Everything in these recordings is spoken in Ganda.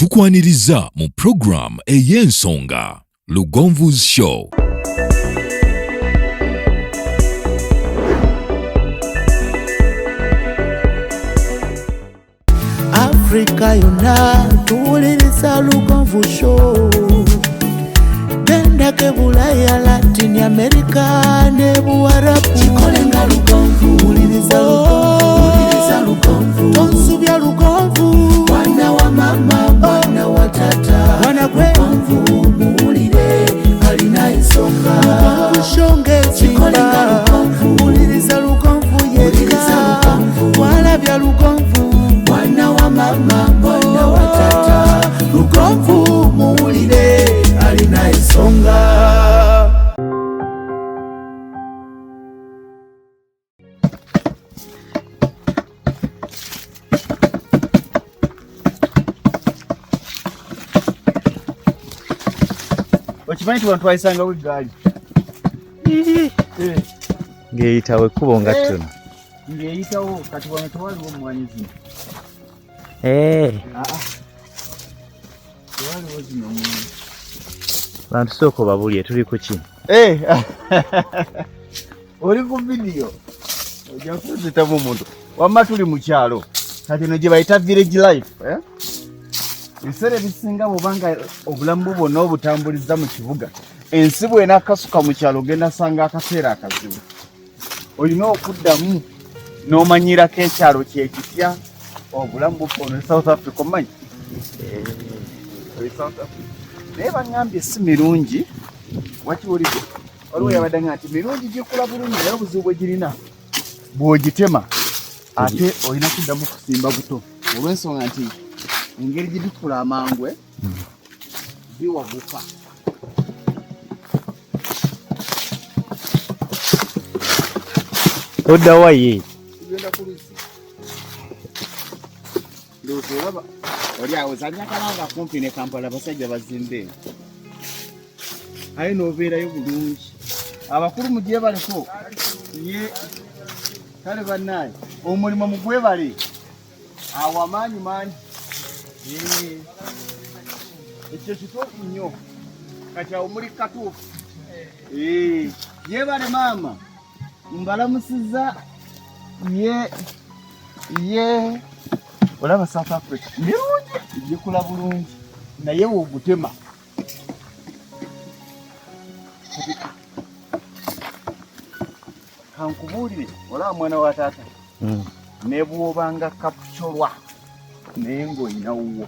tukwaniriza mu program ey'ensonga Lugonvu's Show. Africa yonna tuwuliriza Lugonvu Show. Genda ke Bulaya, Latin America ne Buwarabu. Chikolenga Lugonvu, wuliriza Lugonvu. Tonsubya Lugonvu. Mwana wa mama, mwana wa tata. Mwana Lugonvu muwulire alina ensonga. Lugonvu shonge chikolenga Lugonvu. Wuliriza Lugonvu yeka. Walabya Lugonvu. Mwana wa mama, mwana wa tata. Lugonvu muwulire alina ensonga. Okimanyi nti abantu bayisangawo eggaali ng'eyitawo ekkubo nga ttono ng'eyitawo kati wano tewaliwo omwanyi zino tewaliwo zino omwanyi bantu sooka obabulye tuli ku ki oli ku vidiyo ojja kuzitamu omuntu wamma tuli mu kyalo kati eno gye bayita village life ebiseera ebisinga bw'obanga obulamu bwonna obutambuliza mu kibuga ensi bw'ena akasuka mu kyalo ogenda sanga akaseera akazibu olina okuddamu n'omanyirako ekyalo kyekitya obulamu bukono South Africa omanyi naye baŋŋambye si mirungi wakiwulire waliwo yabadde nga nti mirungi gikula bulungi naye obuzibu bwe girina bw'ogitema ate olina kuddamu kusimba buto olw'ensonga nti engeri gye bikula amangwe biwaguka oddawa ye tugenda ku luzzi ndowooza olaba oli awo zanyakalanga kumpi ne Kampala abasajja bazimbe aye n'obeerayo bulungi abakulu mugyebaleko ye kale bannaye omulimu mugwebale awo amaanyi mangi ekyo kituufu nnyo kati awo muli katuufu yebale maama mbalamusiza ye olaba South Africa mirungi gikula bulungi naye wogutema kankubuulire olaba mwana wa taata ne bw'obanga kapucolwa naye ng'olinawo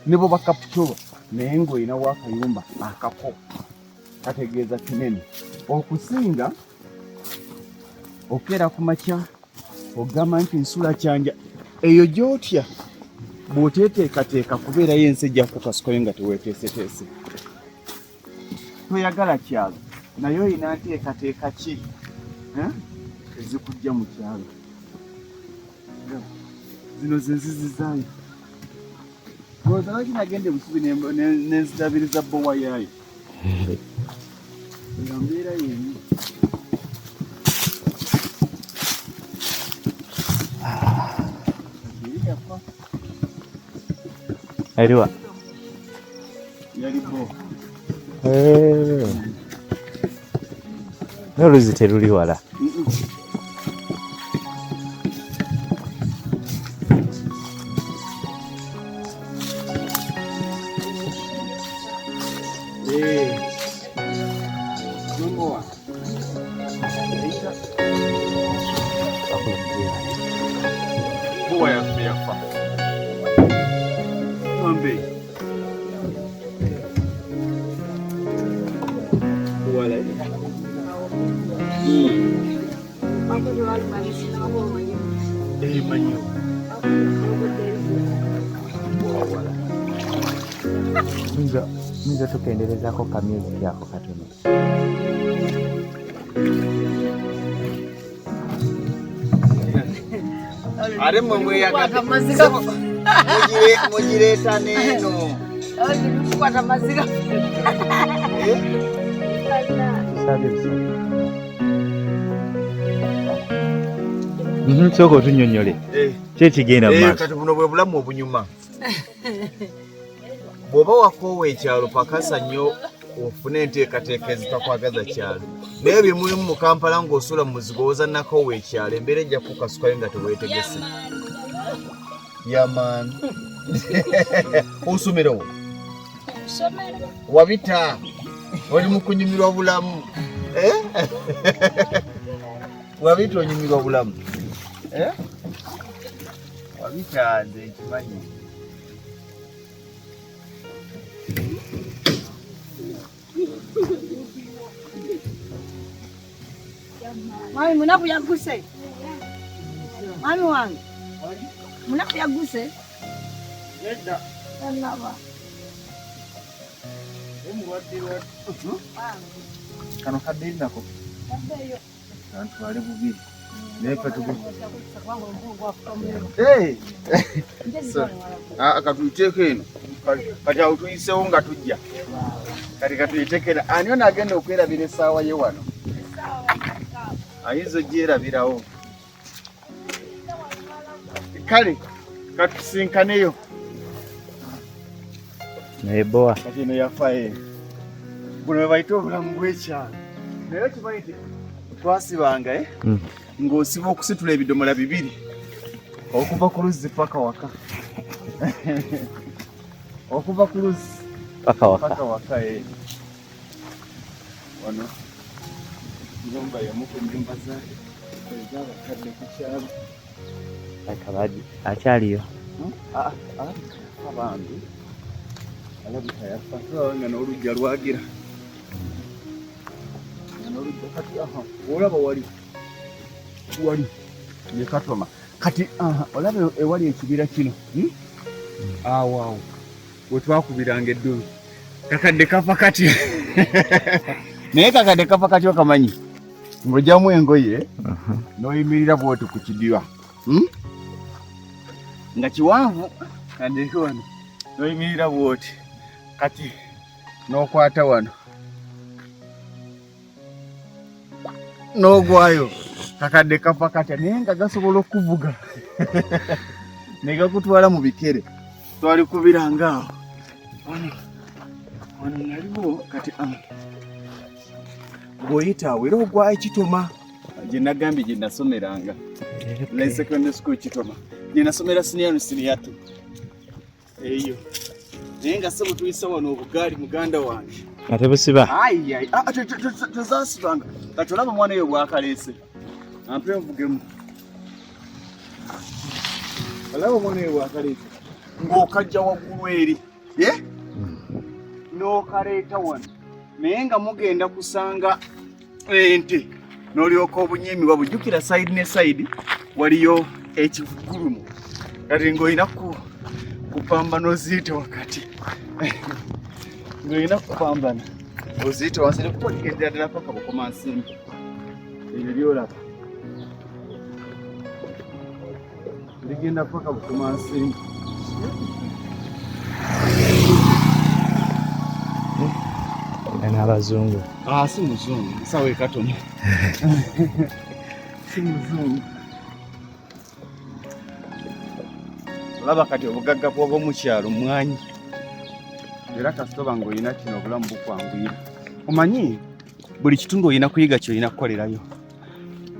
ne bw'oba kapucolwa naye ng'olinawo akayumba akako kategeeza kinene okusinga okeera ku makya ogamba nti nsula kyanja eyo gy'otya bw'oteeteekateeka kubeerayo ensi ejja kukasukayo nga teweeteeseteese toyagala kyalo naye olina nteekateeka ki ezikujja mu kyalo zino zenzizizaayo gooza lwaki nagenda ebusubi nenzidabiriza bbowa yaayo nga mbeera yenni eriwa yalibo n'oluzzi teruli wala Minza tukenderezaako kamyezi kyako katono ate mmwe mweyagadde mugireeta neeno Soko otunnyonnyole. Kye kigenda mu maaso. Kati buno bwe bulamu obunyuma. bw'oba wakoowa ekyalo pakasa nnyo ofune enteekateeka ezitakwagaza kyalo naye bye mulimu mu Kampala ng'osula mu muzigo oza nakoowa ekyalo embeera ejja kukasukayo nga teweetegese yaman osumirewo wabita oli mu kunyumirwa bulamu wabita onyumirwa bulamu wabita nze ekimanyi Mami, munaku yaguse. Mami wange. Munaku yaguse. Yedda. Naba. Kano kadde nako. Kaddeyo. Antwale bubiri. Naye katugu. Katuyiteeko eno. Kati awo tuyiseewo nga tujja. Kati katuyiteekera. Ani ono agenda okwerabira essaawa ye wano? Ayinza ogyerabirawo. Kale katusinkaneyo. Naye boa. Kati eno yafaye. Buno bwe bayita obulamu bw'ekyalo. Naye kimanyi nti twasibanga ng'osiba okusitula ebidomola 2 okuva ku luzzi paka waka. Okuva ku luzzi paka waka. Wano nyumba yamuko nyumba zake ez'abakadde ku kyalo. Akabadi akyaliyo. Abantu alabika yafa nga n'olujja lwagira. Kati olaba wali ye Katoma kati olaba ewali ekibira kino awo we twakubiranga eddubi kakadde kafa kati naye kakadde kafa kati okamanyi ng'ojjamu engoye n'oyimirira bwoti ku kidiba nga kiwanvu kadde wano n'oyimirira bwoti kati n'okwata wano n'ogwayo kakadde kafa katya naye nga gasobola okuvuga ne gakutwala mu bikere twali kubiranga awo wano naliwo kati bw'oyita awo era ogwayo Kitoma gye nagambye gye nasomeranga ne secondary school Kitoma gye nasomera senior 2 eyo naye nga sebo tuyisa wano obugaali muganda wange ate busiba tezasibanga kati olaba mwana eyo bwakaleese ampe nvugemu olaba mwana eyo bwakaleese ng'okajja waggulu eri n'okaleeta wano naye nga mugenda kusanga ente n'olyoka obunyemi wabujjukira sayidi ne sayidi waliyo ekivugulumu kati ng'olina kupambana oziyite wakati ng'olina kupambana oziyite wansi nekuba ligendera ddala paka bukoma nsimbi ebyo byolaba ligenda paka bukoma nsimbi n'abazungu si muzungu nsawo ekatono si muzungu olaba kati obugagga bw'obwomukyalo mwanyi era kasitoba ng'olina kino obulamu bukwanguyira omanyi buli kitundu olina kuyiga kyolina kukolerayo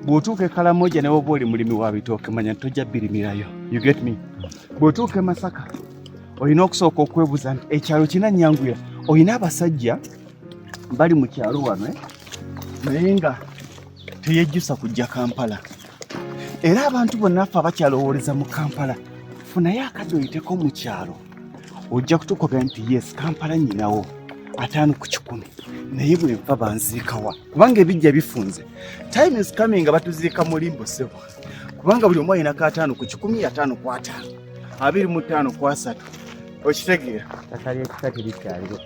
bw'otuuka e Kalamoja ne woba oli mulimi wa bitooke manya tojja birimirayo you get me bw'otuuka e Masaka olina okusooka okwebuuza nti ekyalo kina nnyanguya olina abasajja bali mu kyalo wano naye nga teyejjusa kujja Kampala era abantu bonna affe abakyalowooleza mu Kampala funayo akadde oyiteko mu kyalo ojja kutukoga nti yes Kampala nnyinawo 5 ku 10 naye bwe nfa banziikawa kubanga ebijja bifunze time is coming nga batuziika mu limbo sebo kubanga buli omu alina ka 5 ku 10 5 ku 5 25 ku 3 okitegeera takali ekikati likyaliwo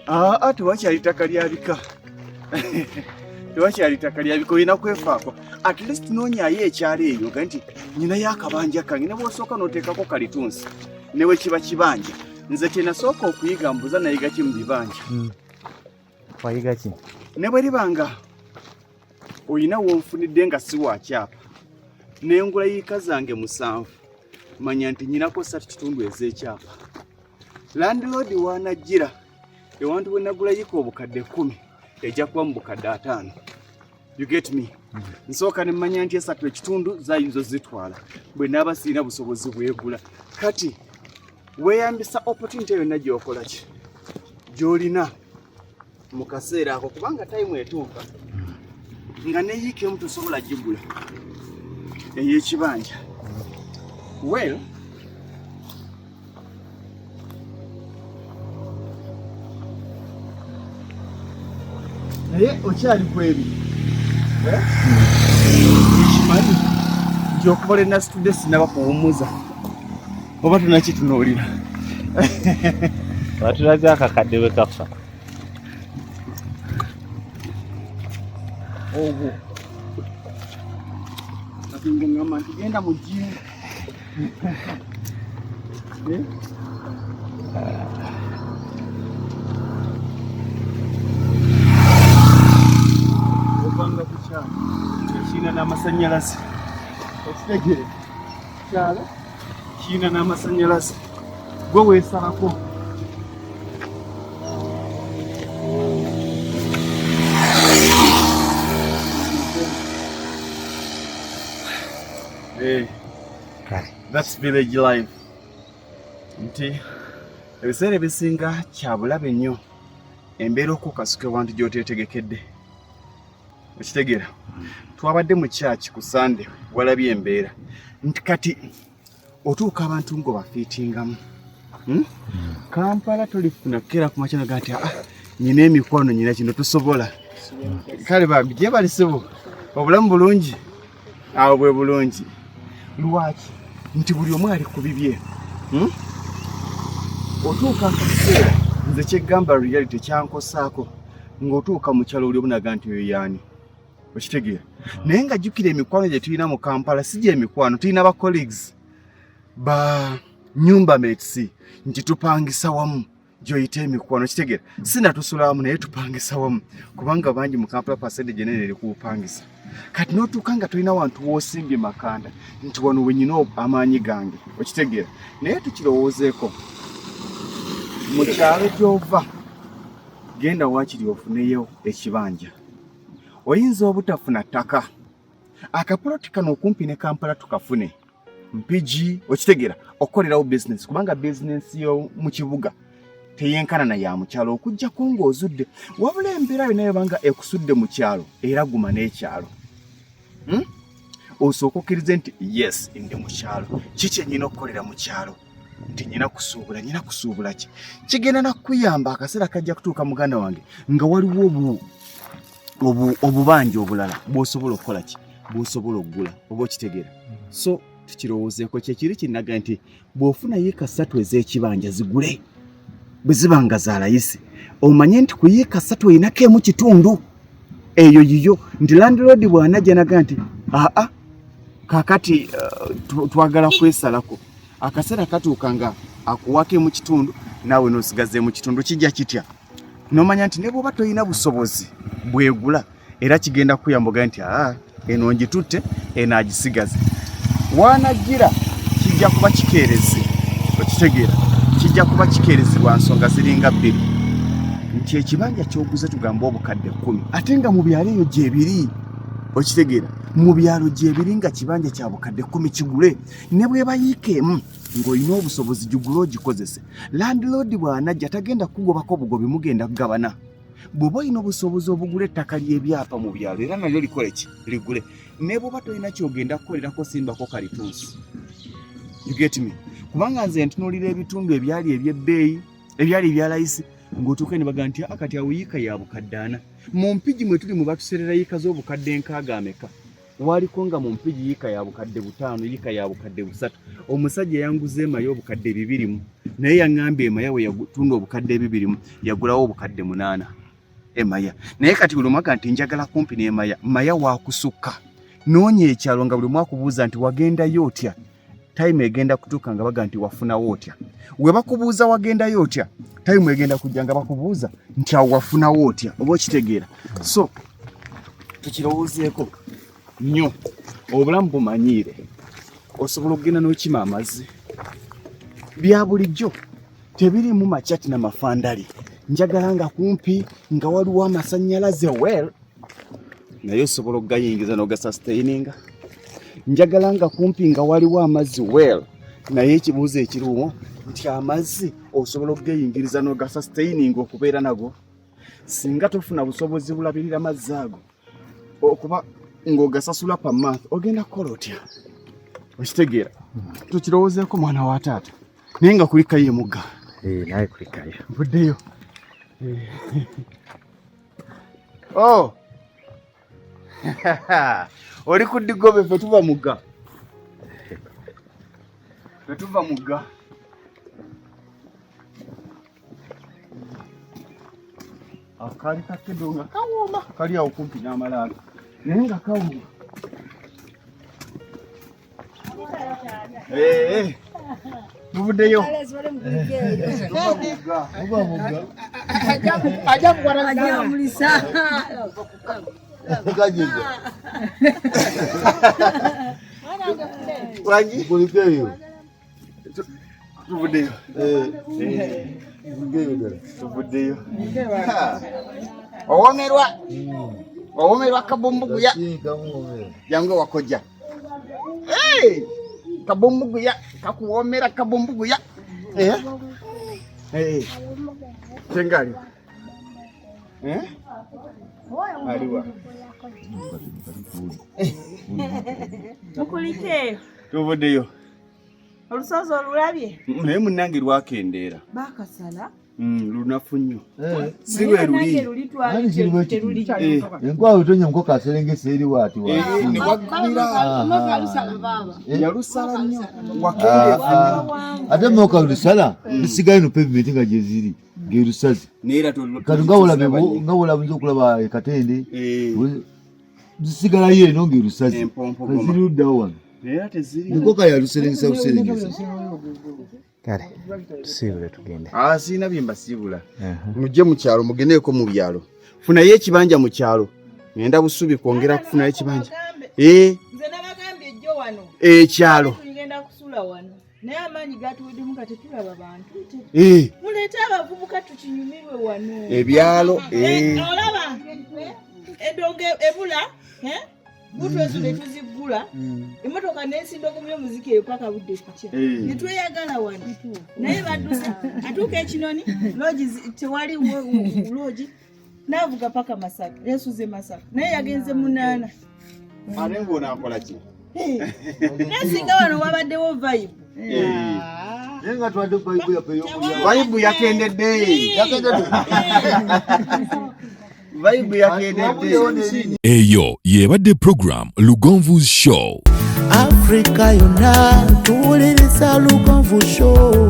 tewakyali ttaka lyabika tewakyali ttaka lyabika olina kwefaako at least noonyayo ekyalo eyo ga nti nyinayo akabanja kange ne bw'osooka n'oteekako kalitunsi newe kiba kibanja nze kyenasooka okuyiga mbuza nayiga ki mu bibanja wayiga ki ne bwe libanga olina wonfunidde nga si wakyapa n'engula yiika zange 7 manya nti nyinako 3 kitundu ez'ekyapa landlord wanajjira ewantu we nagula yiko obukadde 10 ejja kuba mu bukadde 5. You get me? Nsooka ne mmanya nti 3.5 zayinza zitwala bwe naaba sirina busobozi bwegula. Kati weeyambisa opportunity yonna gy'okola ki gy'olina mu kaseera ako kubanga time etuuka nga neyiikeemu tosobola gigula ey'ekibanja. Well, naye okyali kwebi ekimanyi nti okubola enasitudde sinaba kuwummuza oba tunakitunuulira batulaze akakadde bwe kafa ogwo kati ng'eŋŋamba nti genda mu jjimu obanga ku kyalo kiina n'amasannyalaze okitegere kyalo kiina n'amasannyalaze gwe weesalako that's village life. Nti ebiseera ebisinga kyabulabe nnyo embeera okukasuka ewantu gy'oteetegekedde okitegeera. Twabadde mu kyaki ku Sande walabye embeera nti kati otuuka abantu ng'obafiitingamu. Kampala tolifuna kera ku makya naga nti nyina emikwano nyina kino tusobola. Kale bambi gye balisibo obulamu bulungi awo bwe bulungi. Lwaki? Nti buli omu ali ku bibye. Otuuka akaseera nze kyegamba reality kyankosaako ng'otuuka mu kyalo oli obunaga nti oyo yaani okitegeera. Naye nga jjukira emikwano gye tulina mu Kampala si gye emikwano, tulina ba colleagues ba nyumba mates nti tupangisa wamu gy'oyita emikwano okitegeera. Sinatusula wamu naye tupangisa wamu kubanga bangi mu Kampala percentage enene eri kubupangisa. Kati n'otuuka nga tulina wantu w'osimbye makanda nti wano we nyina amaanyi gange okitegeera. Naye tukirowoozeeko mu kyalo gy'ova genda waakiri ofuneyo ekibanja. Oyinza obutafuna ttaka akapoloti kano okumpi ne Kampala tukafune mpigi okitegeera okukolerawo business kubanga business yo mu kibuga teyenkanana ya mu kyalo okujjako ng'ozudde wabula embeera yonna yobanga ekusudde mu kyalo era guma n'ekyalo. Osooka okkirize nti yes ndi mu kyalo kiki nyina okukolera mu kyalo nti nyina kusuubula ki kigenda nakuyamba akaseera kajja kutuuka muganda wange nga waliwo obubanja obulala bw'osobola okukola ki bw'osobola okugula oba okitegeera. So tukirowoozeeko kyekiri kinnaga nti bw'ofuna yiika 3 ez'ekibanja zigule bwe ziba nga za layisi omanye nti ku yiika 3 oyinako emu kitundu eyo yiyo nti landlord bw'anajja naga nti kakati twagala kwesalako akaseera katuuka nga akuwako emu kitundu naawe n'osigaza emu kitundu kijja kitya n'omanya nti ne bw'oba toyina busobozi bwegula era kigenda kuyamboga nti eno ngitutte eno agisigaze. Wanajjira kijja kuba kikeerezi okitegeera kijja kuba kikeerezi lwa nsonga ziringa 2 nti ekibanja ky'oguze tugamba obukadde 10 ate nga mu byalo eyo gyebiri okitegeera mu byalo gyebiri nga kibanja kya bukadde 10 kigule ne bweba yiika emu ng'olina obusobozi gigule ogikozese. Landlord bw'anajja tagenda kugobako bugobi mugenda kugabana. Bw'oba olina obusobozi obugula ettaka ly'ebyapa mu byalo era nalyo likole ki ligule ne bw'oba tolina kyogenda kukolerako simbako kalituusi. You get me? Kubanga nze ntunuulira ebitundu ebyali eby'ebbeeyi ebyali ebya layisi ng'otuuka ne baga nti kati awo yiika ya bukadde 4 mu mpigi mwe tuli mu batuserera yiika z'obukadde 6 ameka waliko nga mu mpigi yiika ya bukadde 5 yiika ya bukadde 3 omusajja yanguze emayo obukadde 2 naye yaŋŋambye emaya we yatunda obukadde 2 yagulawo obukadde 8 emaya. Naye kati buli mwaka nti njagala kumpi n'emaya maya waakusukka noonya ekyalo nga buli mwakubuuza nti wagendayo otya time egenda kutuuka nga baga nti wafunawo otya. We bakubuuza wagendayo otya time egenda kujja nga bakubuuza nti awo wafunawo otya oba okitegeera. So tukirowoozeeko nnyo obulamu bumanyiire osobola okugenda n'okima amazzi bya bulijjo tebirimu machati na mafandali. Njagala nga kumpi nga waliwo amasannyalaze well naye osobola okugayingiza n'ogasustaininga. Njagala nga kumpi nga waliwo amazzi well naye ekibuuzo ekiriwo nti amazzi osobola okugayingiriza n'ogasustaininga okubeera nago. Singa tofuna busobozi bulabirira amazzi ago okuba ng'ogasasula pa month ogenda kukola otya? Okitegeera? Tukirowoozeeko mwana wa taata naye nga kulikayo emugga. Naye kulikayo. Nvuddeyo. Oh. Oli ku ddigobe ffe tuva mugga. Ffe tuva mugga. Akali kakedo nga kawooma kali awo kumpi n'amalaalo naye nga kawooma. Tuvuddeyo. Tuvuddeyo. Owomerwa kabumbuguya yange wakojja. Kabumbuguya kakuwomera kabumbuguya. Tengali. Aliwa. Mukulike. Tuvuddeyo. Olusozi olulabye? Naye munnange lwakendeera. Bakasala. Lunafu nnyo. Si lwe luli. Enkwawa itonya mukoka aserengese eri waati waasi. Ne waggumira. Yalusala nnyo. Wakendeera nnyo. Ate moka lusala lisigaye no pavement nga gye ziri ng'erusazi. Kati nga wolabuza okulaba ekatende zisigalayo eno ng'erusazi. Ziri luddawo wano. Enkoka yaluserengesa buserengesa. Kale tusiibule tugende. Siina bye mbasiibula. Mujje mu kyalo mugendeeko mu byalo. Funayo ekibanja mu kyalo. Ngenda busubi kwongera kufunayo ekibanja. Nze nabagambye ejjo wano. Ekyalo. Tugenda kusula wano. Naye amaanyi gatuweddemu kati tulaba bantu. Muleete abavubuka tukinyumirwe wano. Ebyalo. Olaba endongo ebula. Butu ezo ne tuzigula. Emmotoka n'ensindoko y'omuziki eyo paka budde kukya. Ne tweyagala wano. Naye baddusa atuuka ekinoni loogi tewali loogi n'avuga paka Masaka. Yesuze Masaka. Naye yagenze munaana. Ate ng'ona akola ki? Nasinga wano wabaddewo vibe. Naye nga twadde vibe yaffe ey'okulya. Vibe yakendedde. Vibe yakendedde. Eyo yebadde program Lugonvu's Show. Africa yonna tuwuliriza Lugonvu Show.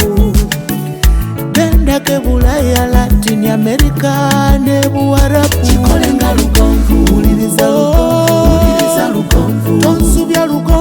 Bendake Bulaya, Latin America ne Buwarabu. Kikolenga Lugonvu. Wuliriza Lugonvu. Tonsubya Lugonvu.